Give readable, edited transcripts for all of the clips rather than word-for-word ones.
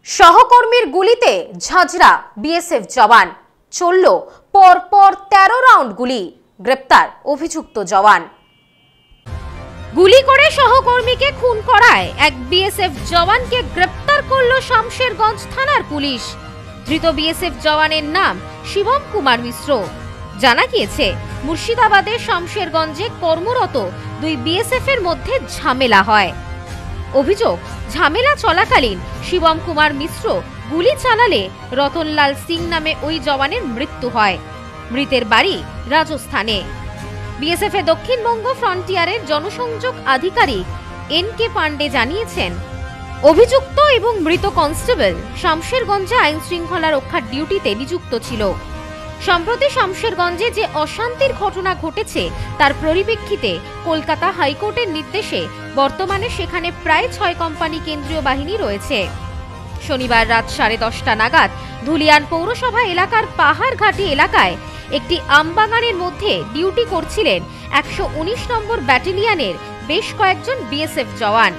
সহকর্মীর গুলিতে ঝাঁঝরা বিএসএফ জওয়ান, চলল পরপর 13 রাউন্ড গুলি, গ্রেপ্তার অভিযুক্ত জওয়ান। গুলি করে সহকর্মীকে খুন করায় এক বিএসএফ জওয়ানকে গ্রেপ্তার করল শামশেরগঞ্জ থানার পুলিশ। ধৃত বিএসএফ জওয়ানের নাম শিবম কুমার মিশ্র। জানা গিয়েছে, মুর্শিদাবাদের শামশেরগঞ্জে কর্মরত দুই বিএসএফ এর মধ্যে ঝামেলা হয়। অভিযোগ, ঝামেলা চলাকালীন শিবম কুমার মিশ্র গুলি চালালে রতনলাল সিং নামে ওই জওয়ানের মৃত্যু হয়। মৃতের বাড়ি রাজস্থানে। বিএসএফ এর দক্ষিণবঙ্গ ফ্রন্টিয়ারের জনসংযোগ আধিকারিক এনকে পান্ডে জানিয়েছেন, অভিযুক্ত এবং মৃত কনস্টেবল শামশেরগঞ্জে আইন শৃঙ্খলা রক্ষার ডিউটিতে নিযুক্ত ছিল। সম্প্রতি শামশেরগঞ্জে যে অশান্তির ঘটনা ঘটেছে তার পরিপ্রেক্ষিতে কলকাতা হাইকোর্টের নির্দেশে বর্তমানে সেখানে প্রায় 6 কোম্পানি কেন্দ্রীয় বাহিনী রয়েছে। শনিবার রাত 10:30 নাগাদ ধুলিয়ান পৌরসভা এলাকার পাহাড়ঘাটি এলাকায় একটি আমবাগানের মধ্যে ডিউটি করছিলেন 119 নম্বর ব্যাটালিয়নের বেশ কয়েকজন বিএসএফ জওয়ান।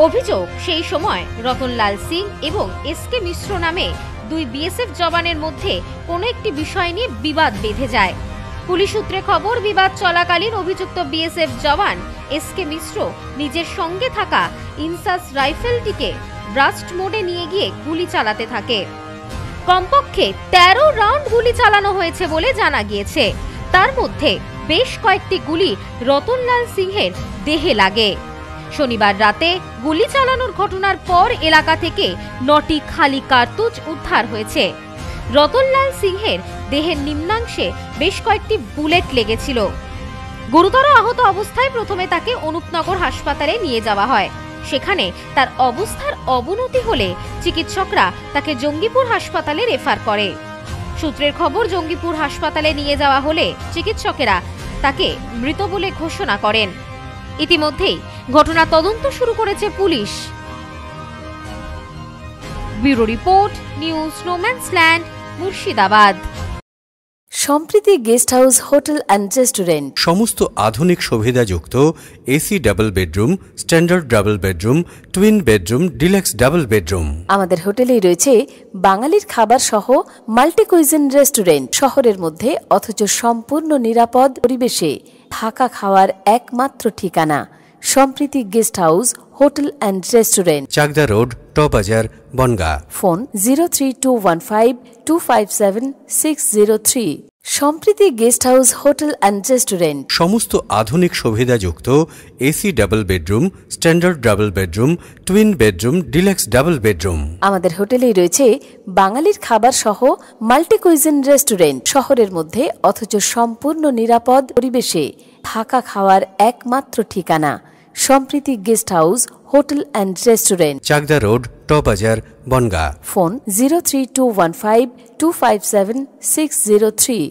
অভিযোগ, সেই সময় রতনলাল সিং এবং এসকে মিশ্র নামে দুই বিএসএফ জওয়ানের মধ্যে কোনো একটি বিষয় নিয়ে বিবাদ বেঁধে যায়। পুলিশ সূত্রে খবর, বিবাদ চলাকালীন অভিযুক্ত বিএসএফ জওয়ান এসকে মিশ্র নিজের সঙ্গে থাকা ইনসাস রাইফেলটিকে ব্রাস্ট মোডে নিয়ে গিয়ে গুলি চালাতে থাকে। কমপক্ষে 13 রাউন্ড গুলি চালানো হয়েছে বলে জানা গিয়েছে। তার মধ্যে বেশ কয়েকটি গুলি রতনলাল সিংহের দেহে লাগে। শনিবার রাতে গুলি চালানোর ঘটনার পর এলাকা থেকে 9টি খালি কার্তুজ উদ্ধার হয়েছে। রতনলাল সিংহের দেহের নিম্নাংশে বেশ কয়েকটি বুলেট লেগেছিল। গুরুতর আহত অবস্থায় প্রথমে তাকে অনুপনগর হাসপাতালে নিয়ে যাওয়া হয়। সেখানে তার অবস্থার অবনতি হলে চিকিৎসকরা তাকে জঙ্গিপুর হাসপাতালে রেফার করে। সূত্রের খবর, জঙ্গিপুর হাসপাতালে নিয়ে যাওয়া হলে চিকিৎসকেরা তাকে মৃত বলে ঘোষণা করেন। ইতিমধ্যেই ঘটনা তদন্ত শুরু করেছে police. Bureau report, news no man's land, Murshidabad. Sampriti guest house hotel and restaurant, সমস্ত আধুনিক সুবিধাযুক্ত AC double bedroom, standard double bedroom, twin bedroom, deluxe double bedroom. আমাদের হোটেলেই রয়েছে বাঙালির খাবার সহ মাল্টি কুইজিন রেস্টুরেন্ট। শহরের মধ্যে অথচ সম্পূর্ণ নিরাপদ পরিবেশে থাকা খাওয়ার একমাত্র ঠিকানা Sampriti guest house hotel and restaurant, Chakdah road, টবাজার, Bongaon. Phone 03215257 Sampriti guest house hotel and restaurant, সমস্ত আধুনিক সুবিধাযুক্ত AC double bedroom, standard double bedroom, twin bedroom, deluxe double bedroom. আমাদের হোটেলেই রয়েছে বাঙালির খাবার সহ মাল্টি কুইজিন রেস্টুরেন্ট। শহরের মধ্যে অথচ সম্পূর্ণ নিরাপদ পরিবেশে থাকা খাওয়ার একমাত্র ঠিকানা Sampriti guest house hotel and restaurant, Chakdah road, টবাজার, বনগা। ফোন 03215257 603।